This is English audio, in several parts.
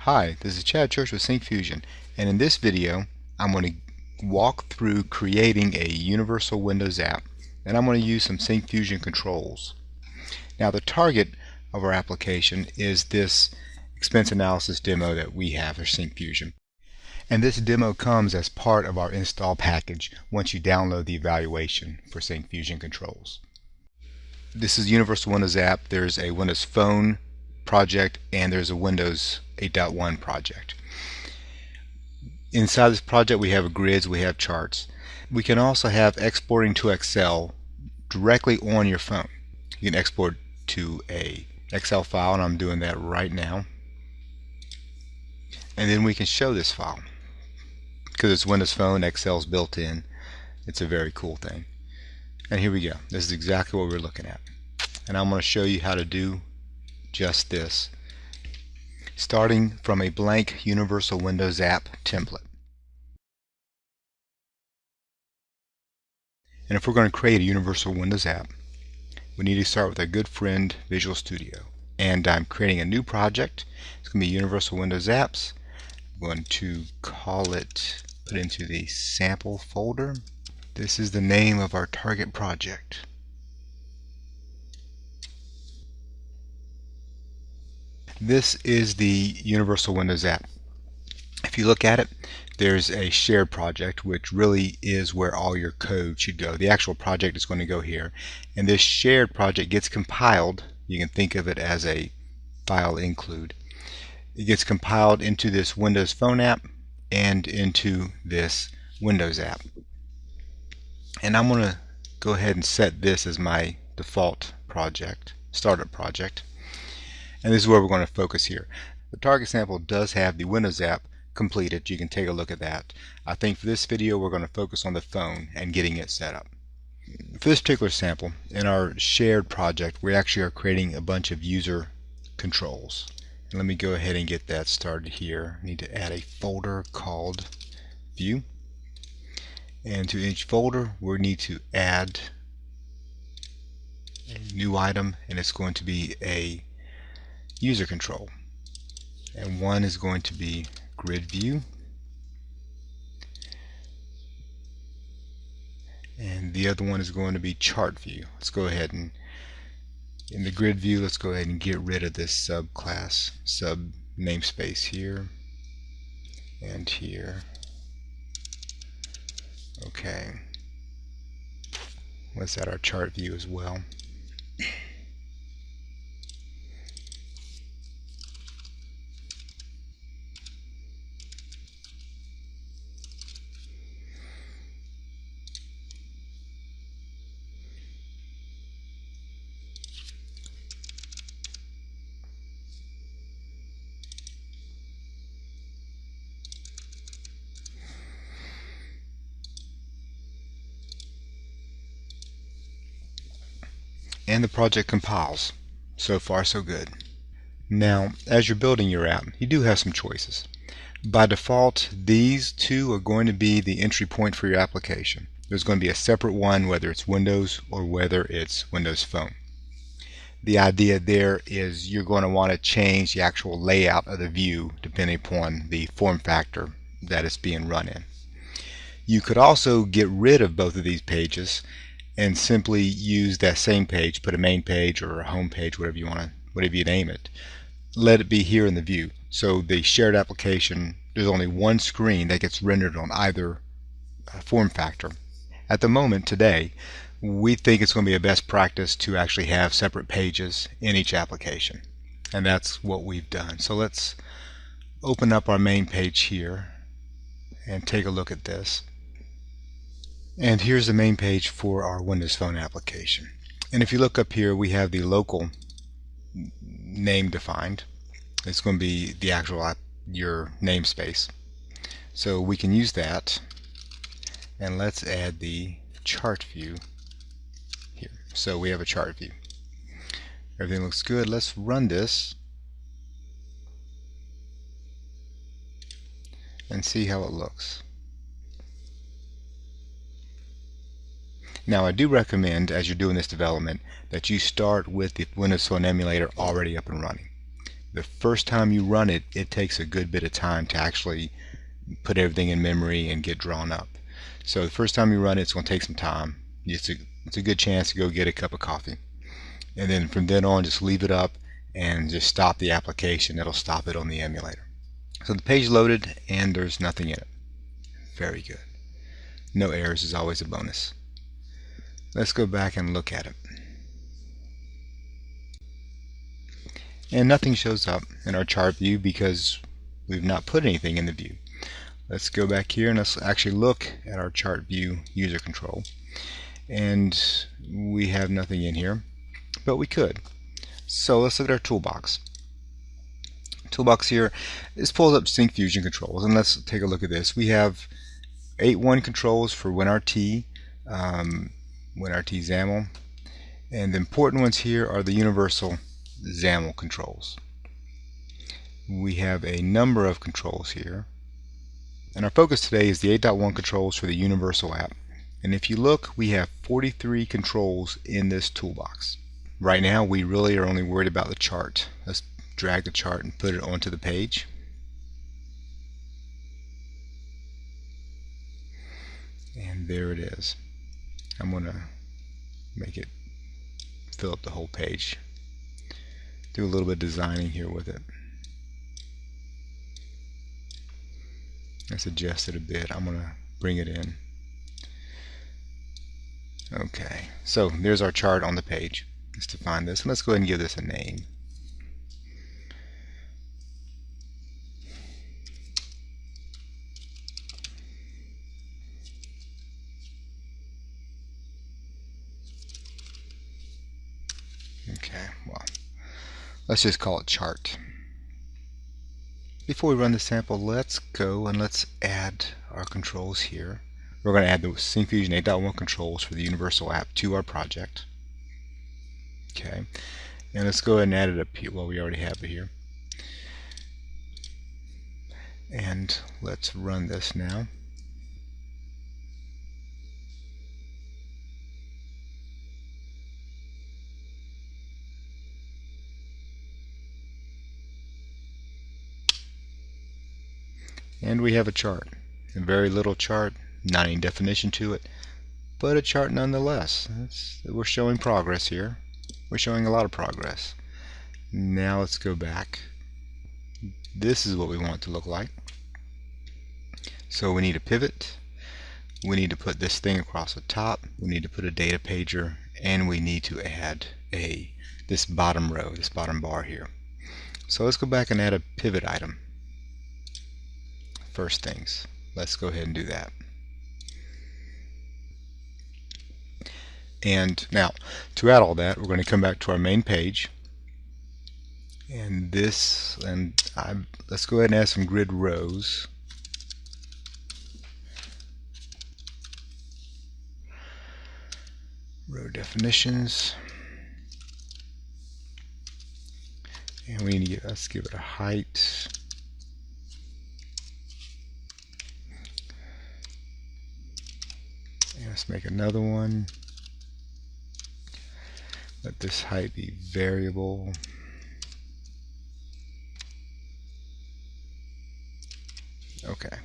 Hi, this is Chad Church with Syncfusion, and in this video I'm going to walk through creating a universal Windows app, and I'm going to use some Syncfusion controls. Now the target of our application is this expense analysis demo that we have for Syncfusion, and this demo comes as part of our install package once you download the evaluation for Syncfusion Controls. This is a universal Windows app. There's a Windows Phone project and there's a Windows 8.1 project. Inside this project we have grids, we have charts. We can also have exporting to Excel directly on your phone. You can export to a Excel file, and I'm doing that right now. And then we can show this file. Because it's Windows Phone, Excel's built in. It's a very cool thing. And here we go. This is exactly what we're looking at. And I'm going to show you how to do just this, starting from a blank Universal Windows app template. And if we're going to create a Universal Windows app, we need to start with our good friend Visual Studio. And I'm creating a new project. It's going to be Universal Windows Apps. I'm going to call it, put it into the sample folder. This is the name of our target project. This is the Universal Windows app. If you look at it, there's a shared project, which really is where all your code should go. The actual project is going to go here, and this shared project gets compiled. You can think of it as a file include. It gets compiled into this Windows Phone app and into this Windows app. And I'm going to go ahead and set this as my default project, startup project. And this is where we're going to focus here. The target sample does have the Windows app completed. You can take a look at that. I think for this video we're going to focus on the phone and getting it set up. For this particular sample, in our shared project, we actually are creating a bunch of user controls. And let me go ahead and get that started here. I need to add a folder called View. And to each folder we need to add a new item, and it's going to be a user control, and one is going to be grid view, and the other one is going to be chart view. Let's go ahead and in the grid view, let's go ahead and get rid of this subclass, sub namespace here and here. Okay, let's add our chart view as well. And the project compiles. So far so good. Now as you're building your app, you do have some choices. By default, these two are going to be the entry point for your application. There's going to be a separate one whether it's Windows or whether it's Windows Phone. The idea there is you're going to want to change the actual layout of the view depending upon the form factor that it's being run in. You could also get rid of both of these pages and simply use that same page, put a main page or a home page, whatever you name it. Let it be here in the view. So the shared application, there's only one screen that gets rendered on either form factor. At the moment today, we think it's going to be a best practice to actually have separate pages in each application, and that's what we've done. So let's open up our main page here and take a look at this. And here's the main page for our Windows Phone application. And if you look up here, we have the local name defined. It's going to be the actual your namespace. So we can use that. And let's add the chart view here. So we have a chart view. Everything looks good. Let's run this and see how it looks. Now I do recommend, as you're doing this development, that you start with the Windows Phone emulator already up and running. the first time you run it, it takes a good bit of time to actually put everything in memory and get drawn up. So the first time you run it, it's going to take some time. It's a good chance to go get a cup of coffee. And then from then on, just leave it up and just stop the application. It'll stop it on the emulator. So the page loaded and there's nothing in it. Very good. No errors is always a bonus. Let's go back and look at it. And nothing shows up in our chart view because we've not put anything in the view. Let's go back here and let's actually look at our chart view user control. And we have nothing in here, but we could. So let's look at our toolbox. Toolbox here, this pulls up Syncfusion Controls, and let's take a look at this. We have 8.1 controls for WinRT, WinRT XAML, and the important ones here are the universal XAML controls. We have a number of controls here, and our focus today is the 8.1 controls for the universal app. And if you look, we have 43 controls in this toolbox. Right now we really are only worried about the chart. Let's drag the chart and put it onto the page. And there it is. I'm going to make it fill up the whole page. Do a little bit of designing here with it. Let's adjust it a bit. I'm going to bring it in. Okay, so there's our chart on the page. Let's define this, and let's go ahead and give this a name. Okay, well, let's just call it chart. Before we run the sample, let's go and let's add our controls here. We're going to add the Syncfusion 8.1 controls for the universal app to our project. Okay, and let's go ahead and add it up here. Well, we already have it here. And let's run this now. And we have a chart. A very little chart, not any definition to it, but a chart nonetheless. We're showing progress here. We're showing a lot of progress. Now let's go back. This is what we want it to look like. So we need a pivot. We need to put this thing across the top. We need to put a data pager, and we need to add this bottom row, this bottom bar here. So let's go back and add a pivot item. First things, let's go ahead and do that. And now, to add all that, we're going to come back to our main page, and let's go ahead and add some grid rows. Row definitions, and we need to let's give it a height. And let's make another one. Let this height be variable. Okay.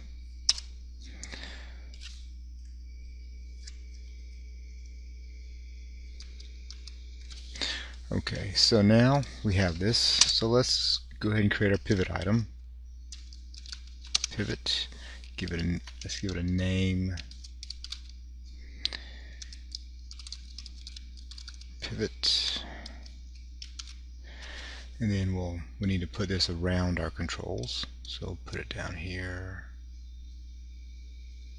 Okay, so now we have this. So let's go ahead and create our pivot item. Pivot. Let's give it a name. Pivot, and then we need to put this around our controls, so put it down here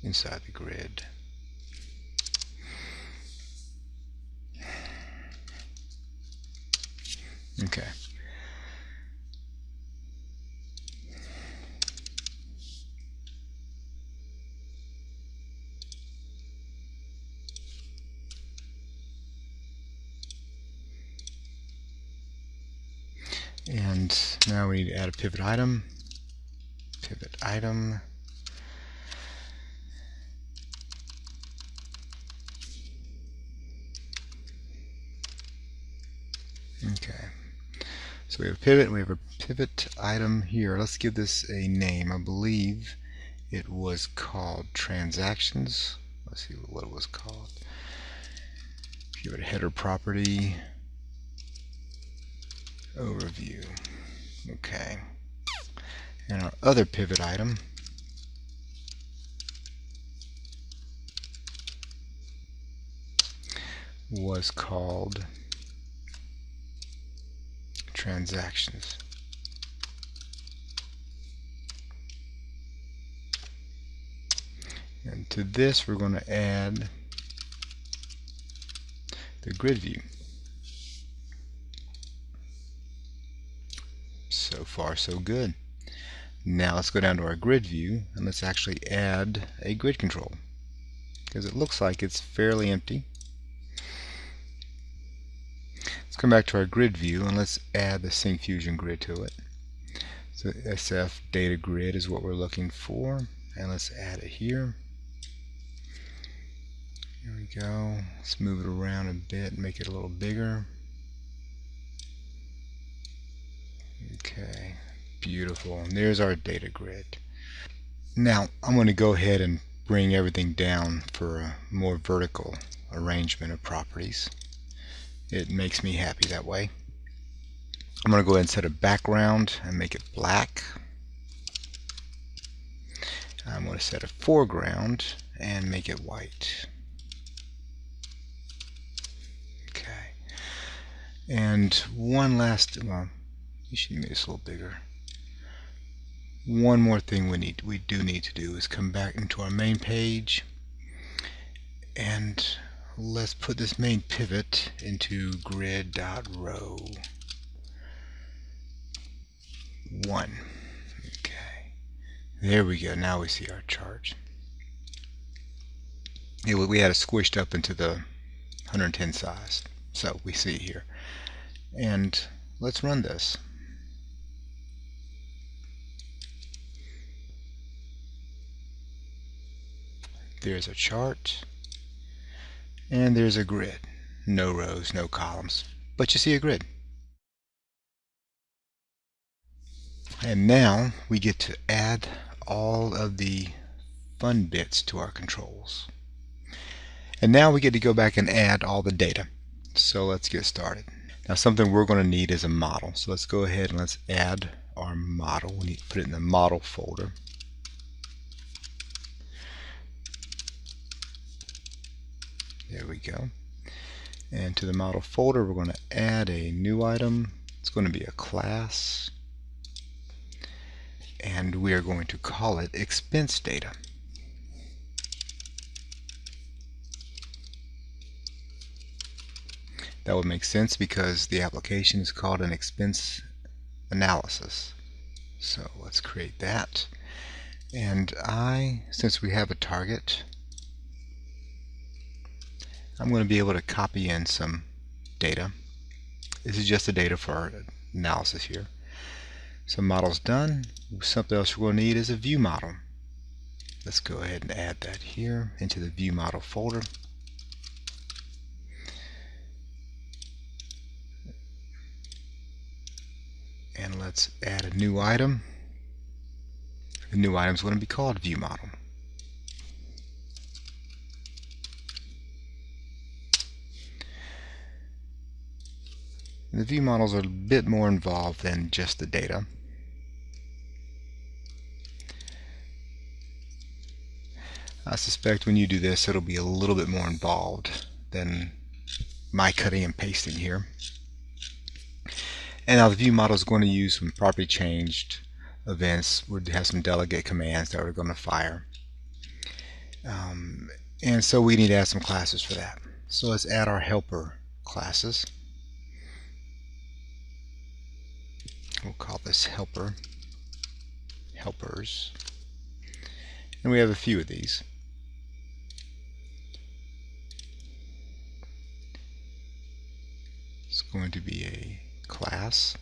inside the grid. Okay. And now we need to add a pivot item. Pivot item. Okay. So we have a pivot, and we have a pivot item here. Let's give this a name. I believe it was called transactions. Let's see what it was called. Give it a header property. Overview. Okay. And our other pivot item was called transactions. And to this we're going to add the grid view. So far so good. Now let's go down to our grid view and let's actually add a grid control, because it looks like it's fairly empty. Let's come back to our grid view and let's add the Syncfusion grid to it. So SF data grid is what we're looking for, and let's add it here. Here we go. Let's move it around a bit and make it a little bigger. Okay, beautiful. And there's our data grid. Now I'm going to go ahead and bring everything down for a more vertical arrangement of properties. It makes me happy that way. I'm going to go ahead and set a background and make it black. I'm going to set a foreground and make it white. Okay. And one last, well, you should make this a little bigger. One more thing we do need to do is come back into our main page, and let's put this main pivot into grid.row 1. Okay, there we go. Now we see our chart. We had it squished up into the 110 size, so we see here. And let's run this. There's a chart, and there's a grid. No rows, no columns, but you see a grid. And now we get to add all of the fun bits to our controls. And now we get to go back and add all the data. So let's get started. Now something we're going to need is a model. So let's go ahead and let's add our model. We need to put it in the model folder. There we go. And to the model folder we're going to add a new item. It's going to be a class, and we are going to call it expense data. That would make sense because the application is called an expense analysis. So let's create that. And since we have a target, I'm going to be able to copy in some data. This is just the data for our analysis here. So model's done. Something else we're going to need is a view model. Let's go ahead and add that here into the view model folder. And let's add a new item. The new item is going to be called view model. The view models are a bit more involved than just the data. I suspect when you do this it'll be a little bit more involved than my cutting and pasting here. And now the view model is going to use some property changed events. We have some delegate commands that we're going to fire. And so we need to add some classes for that. So let's add our helper classes. We'll call this helpers. And we have a few of these. It's going to be a class.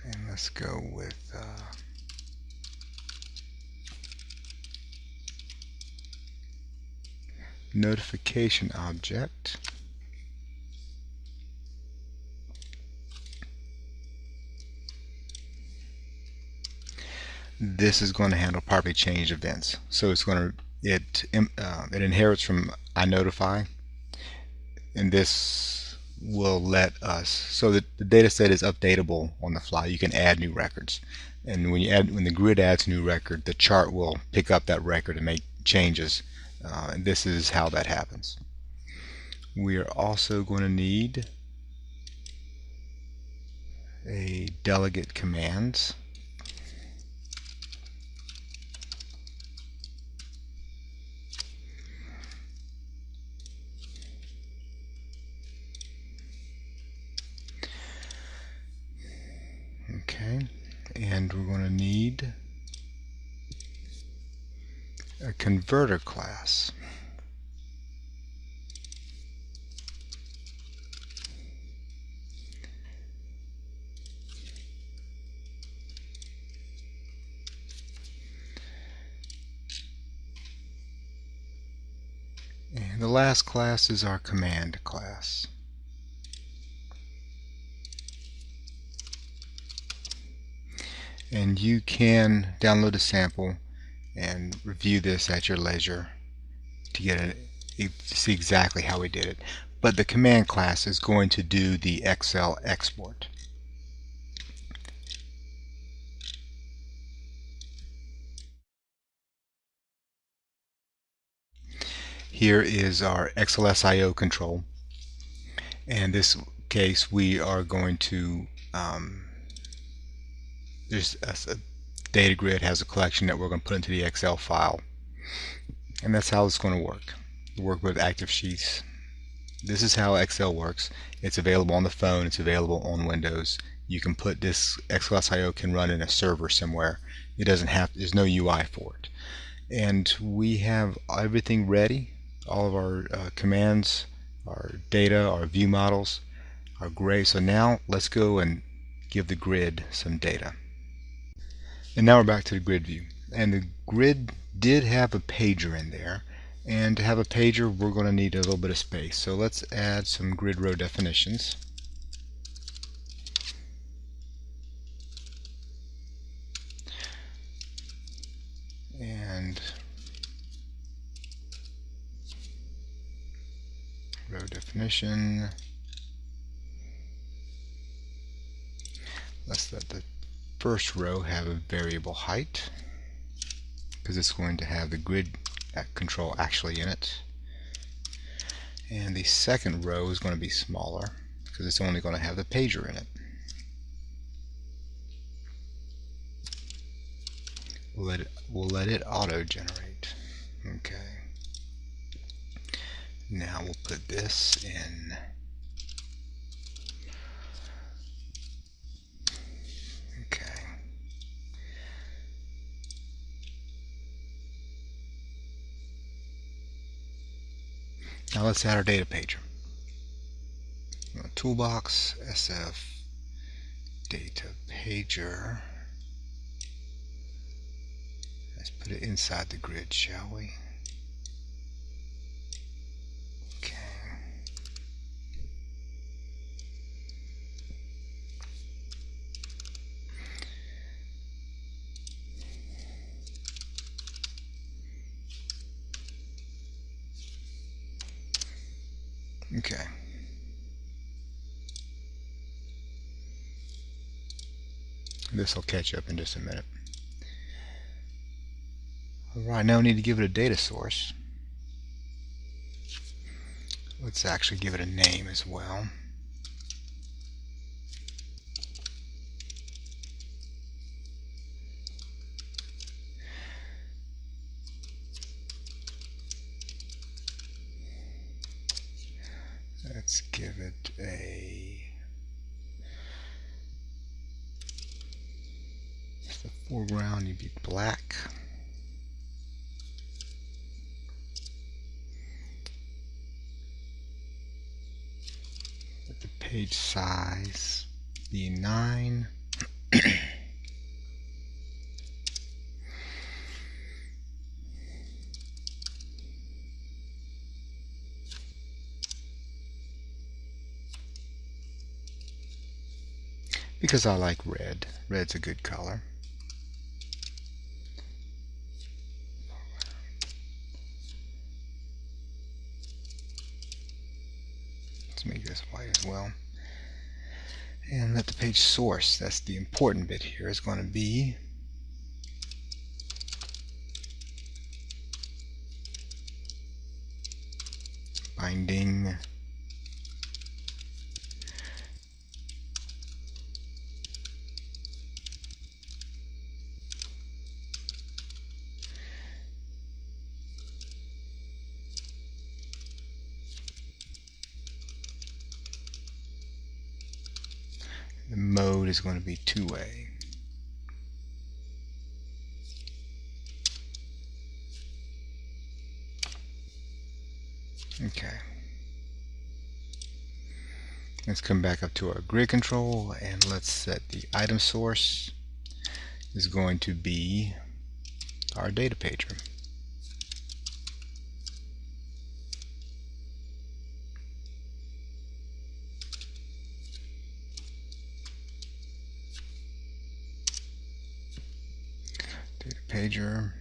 And let's go with notification object. this is going to handle properly changed events. So it's going to it inherits from iNotify, and this will let us, so that the data set is updatable on the fly. You can add new records, and when the grid adds a new record, the chart will pick up that record and make changes, and this is how that happens. We are also going to need a delegate commands. Okay, and we're going to need a converter class. And the last class is our command class. And you can download a sample and review this at your leisure to to see exactly how we did it. But the command class is going to do the Excel export. Here is our XLSIO control. In this case, we are going to there's a data grid has a collection that we're going to put into the Excel file, and that's how it's going to work. Work with active sheets. This is how Excel works. It's available on the phone. It's available on Windows. You can put this XLSIO can run in a server somewhere. It doesn't have. There's no UI for it. And we have everything ready. All of our commands, our data, our view models are great. So now let's go and give the grid some data. And now we're back to the grid view. And the grid did have a pager in there. And to have a pager, we're going to need a little bit of space. So let's add some grid row definitions. And row definition. Let's let the first row have a variable height, because it's going to have the grid control actually in it. And the second row is going to be smaller, because it's only going to have the pager in it. We'll let it auto generate. Okay. Now we'll put this in. Okay. Now let's add our data pager. Toolbox, SF, data pager. Let's put it inside the grid, shall we? Okay. Okay. This will catch up in just a minute. Alright, now we need to give it a data source. Let's actually give it a name as well. Let's give it the foreground need to be black. Let the page size be 9. Because I like red. Red's a good color. make this white as well. And let the page source, that's the important bit here, is going to be binding the mode is going to be two-way. Okay. Let's come back up to our grid control and let's set the item source is going to be our data pager. Data pager.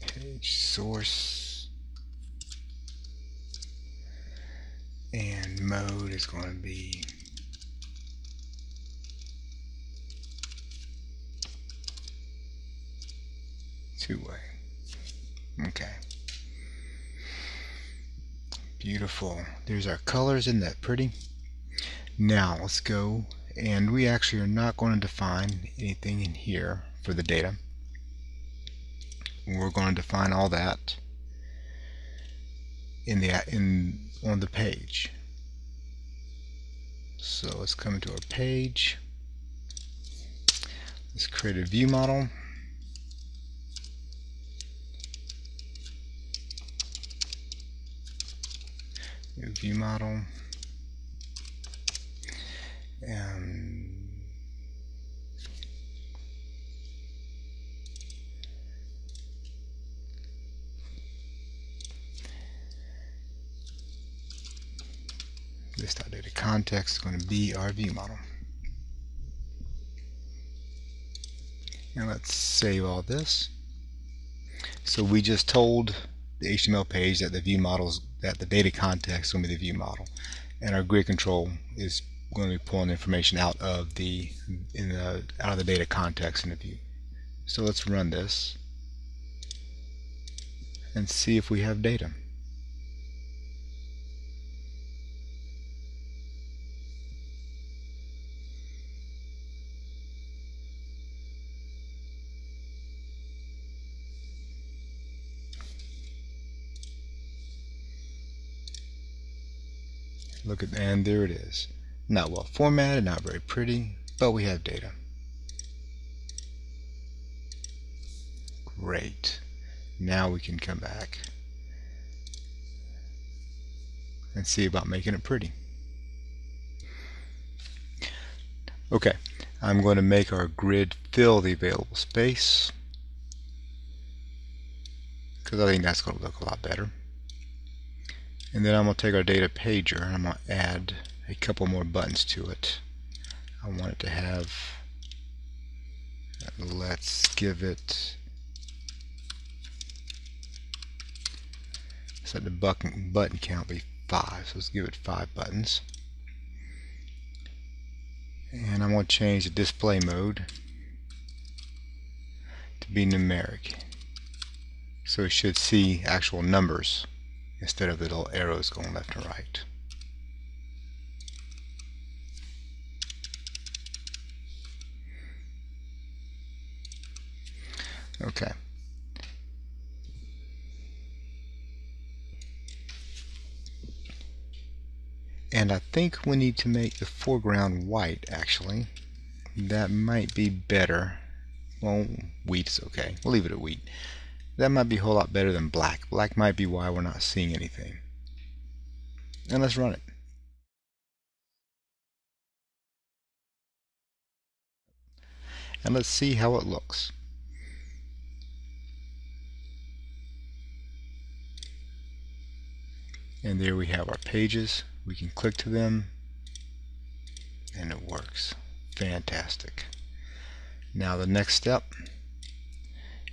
Page source. And mode is going to be two-way. Okay. Beautiful. There's our colors. Isn't that pretty? Now let's go, and we actually are not going to define anything in here for the data. We're going to define all that on the page. So let's come into our page. Let's create a view model. New view model. And this data context is going to be our view model. And let's save all this. So we just told the HTML page that the view models, that the data context is going to be the view model, and our grid control is going to be pulling information out of the data context in the view. So let's run this and see if we have data. Look at, and there it is. Not well formatted, not very pretty, but we have data. Great. Now we can come back and see about making it pretty. Okay, I'm going to make our grid fill the available space because I think that's going to look a lot better. And then I'm going to take our data pager and I'm going to add a couple more buttons to it. I want it to have, let's give it, set the button count be 5, so let's give it 5 buttons. And I'm going to change the display mode to be numeric, so it should see actual numbers instead of the little arrows going left and right. Okay. And I think we need to make the foreground white, actually. That might be better. Well, wheat's okay. We'll leave it at wheat. That might be a whole lot better than black. Black might be why we're not seeing anything. And let's run it. And let's see how it looks. And there we have our pages. We can click to them and it works. Fantastic. Now the next step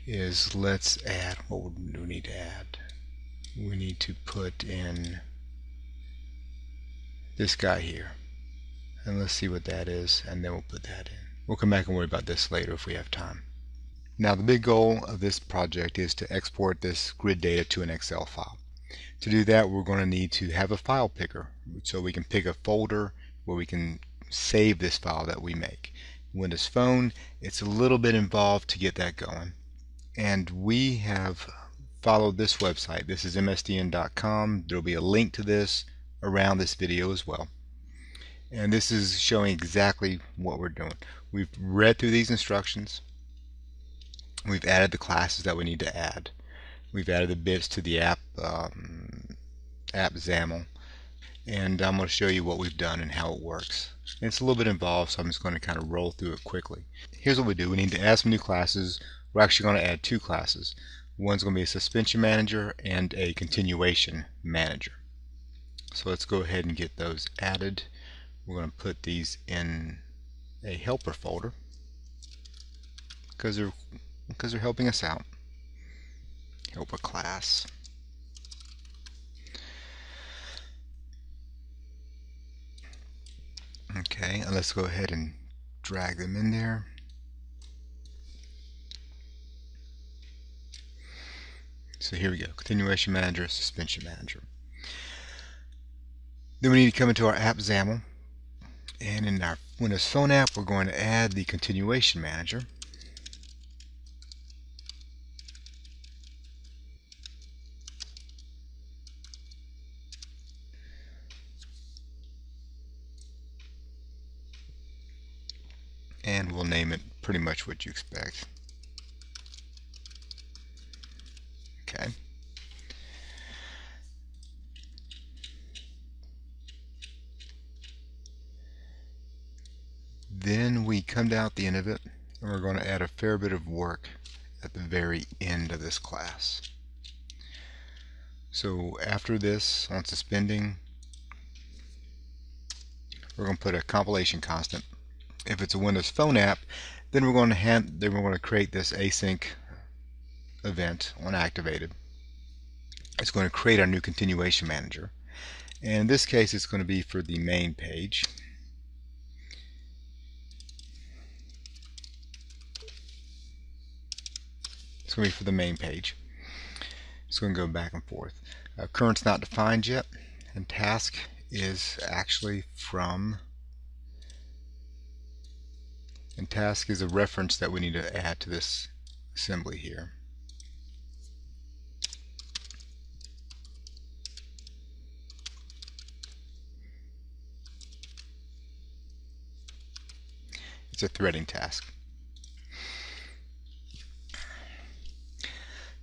is let's add, what do we need to add? We need to put in this guy here, and let's see what that is, and then we'll put that in. We'll come back and worry about this later if we have time. Now the big goal of this project is to export this grid data to an Excel file. To do that, we're going to need to have a file picker, so we can pick a folder where we can save this file that we make. Windows Phone, it's a little bit involved to get that going, and we have followed this website. This is msdn.com. There will be a link to this around this video as well, and this is showing exactly what we're doing. We've read through these instructions. We've added the classes that we need to add. We've added the bits to the app XAML, and I'm going to show you what we've done and how it works. And it's a little bit involved, so I'm just going to kind of roll through it quickly. Here's what we do. We need to add some new classes. We're actually going to add two classes. One's going to be a suspension manager and a continuation manager. So let's go ahead and get those added. We're going to put these in a helper folder because they're helping us out. Helper class. Okay, and let's go ahead and drag them in there. So here we go, continuation manager, suspension manager. Then we need to come into our app XAML, and in our Windows Phone app we're going to add the continuation manager. And we'll name it pretty much what you expect. Okay. Then we come down at the end of it, and we're going to add a fair bit of work at the very end of this class. So after this, on suspending, we're going to put a compilation constant. If it's a Windows Phone app, then we're going to create this async event on activated. It's going to create our new continuation manager, and in this case it's going to be for the main page. It's going to be for the main page. It's going to go back and forth. Current's not defined yet, and task is actually from, and task is a reference that we need to add to this assembly here. It's a threading task.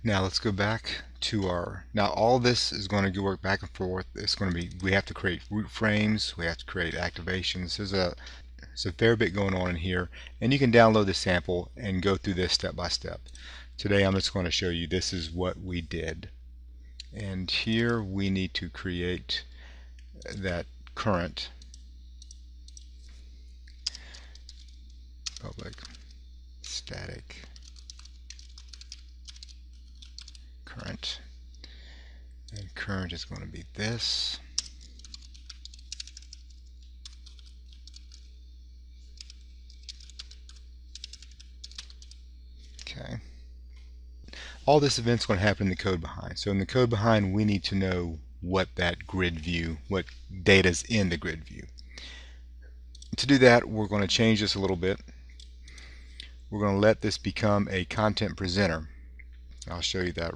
Now let's go back to our, now all this is going to work back and forth. It's going to be, we have to create root frames, we have to create activations. There's a fair bit going on in here, and you can download the sample and go through this step by step. Today I'm just going to show you this is what we did. And here we need to create that current public static current, and current is going to be this. Okay. All this event's going to happen in the code behind. So in the code behind, we need to know what that grid view, what data is in the grid view. To do that, we're going to change this a little bit. We're going to let this become a content presenter. I'll show you that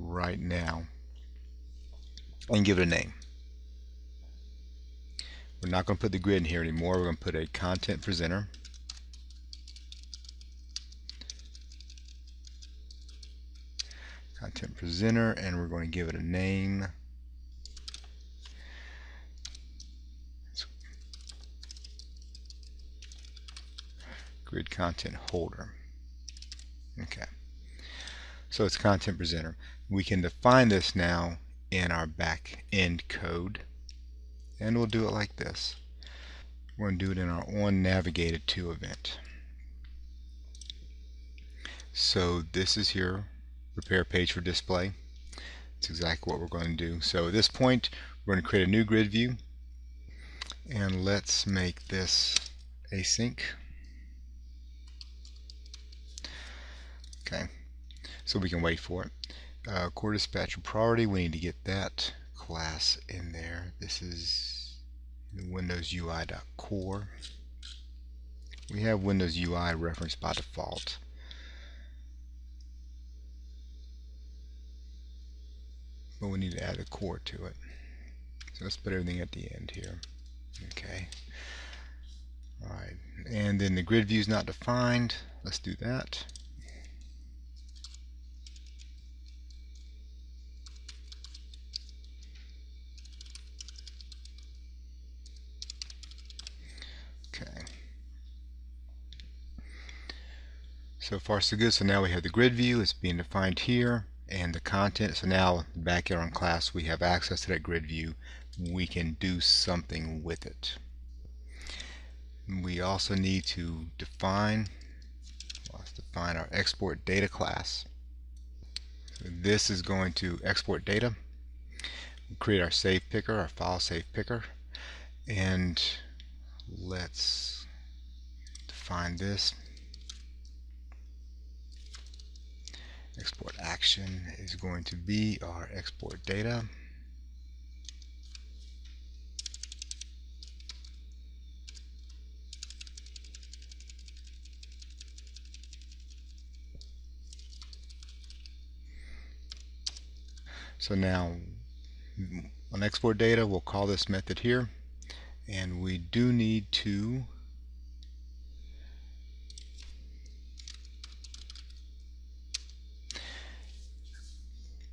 right now, and give it a name. We're not going to put the grid in here anymore. We're going to put a content presenter. Content presenter, and we're going to give it a name. Grid content holder. Okay. So it's content presenter. We can define this now in our back end code, and we'll do it like this. We're going to do it in our on navigated to event. So this is here, prepare page for display. That's exactly what we're going to do. So at this point, we're going to create a new grid view, and let's make this async. Okay, so we can wait for it. Core dispatcher priority, we need to get that class in there. This is Windows UI.core. We have Windows UI referenced by default. But we need to add a core to it. So let's put everything at the end here. Okay. Alright. And then the grid view is not defined. Let's do that. Okay. So far so good. So now we have the grid view. It's being defined here. And the content. So now back here on class we have access to that grid view. We can do something with it. We also need to define our export data class. So this is going to export data. We'll create our save picker, our file save picker, and let's define this. Export action is going to be our export data. So now on export data, we'll call this method here, and we do need to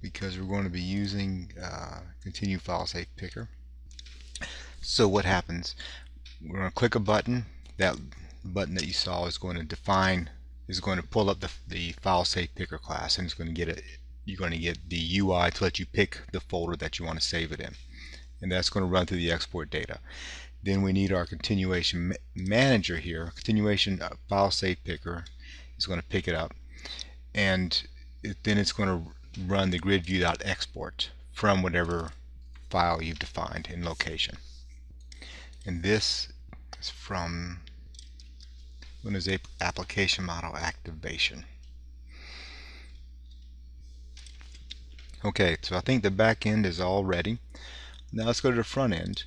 because we're going to be using continue file save picker. So what happens? We're going to click a button. That button that you saw is going to define, is going to pull up the file save picker class, and it's going to get it. You're going to get the UI to let you pick the folder that you want to save it in, and that's going to run through the export data. Then we need our continuation manager here. Continuation file save picker is going to pick it up, and then it's going to run the grid view.export from whatever file you've defined in location. And this is from Windows Application Model Activation. Okay, so I think the back end is all ready. Now let's go to the front end.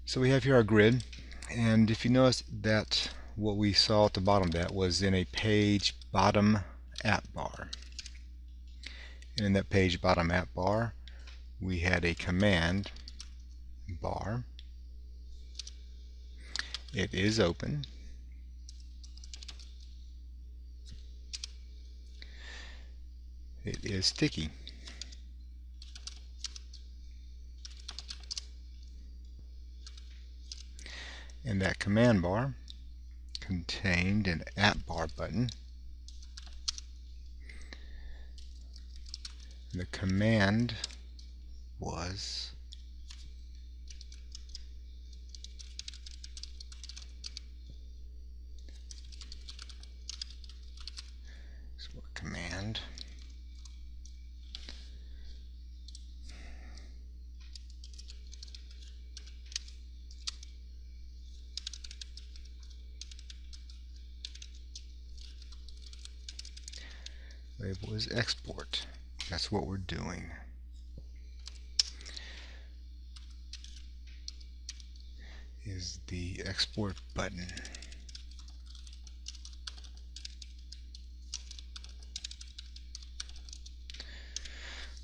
So we have here our grid, and if you notice that what we saw at the bottom of that was in a page bottom app bar. And in that page bottom app bar, we had a command bar. It is open. It is sticky. And that command bar contained an app bar button. The command was command label is export. That's what we're doing. Is the export button.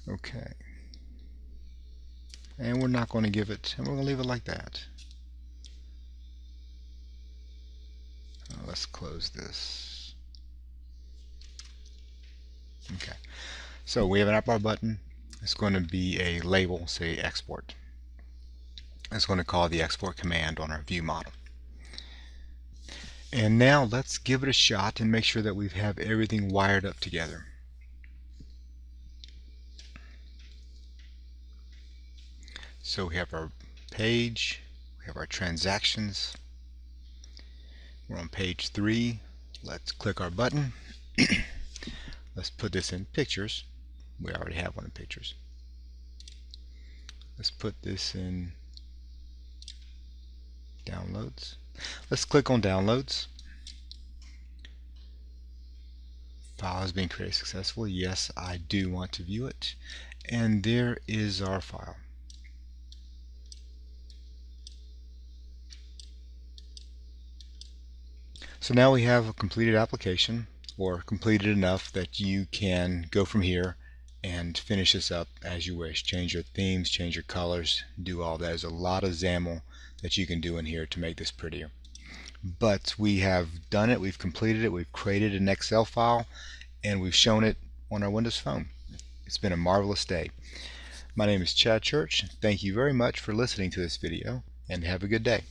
Okay. And we're not going to give it, and we're going to leave it like that. Let's close this. Okay. So we have an app bar button. It's going to be a label, say export. It's going to call the export command on our view model. And now let's give it a shot and make sure that we have everything wired up together. So we have our page, we have our transactions. We're on page 3. Let's click our button. Let's put this in pictures. We already have one in pictures. Let's put this in downloads. Let's click on downloads. File has been created successfully. Yes, I do want to view it. And there is our file. So now we have a completed application, or completed enough that you can go from here and finish this up as you wish. Change your themes, change your colors, do all that. There's a lot of XAML that you can do in here to make this prettier. But we have done it, we've completed it, we've created an Excel file, and we've shown it on our Windows Phone. It's been a marvelous day. My name is Chad Church. Thank you very much for listening to this video, and have a good day.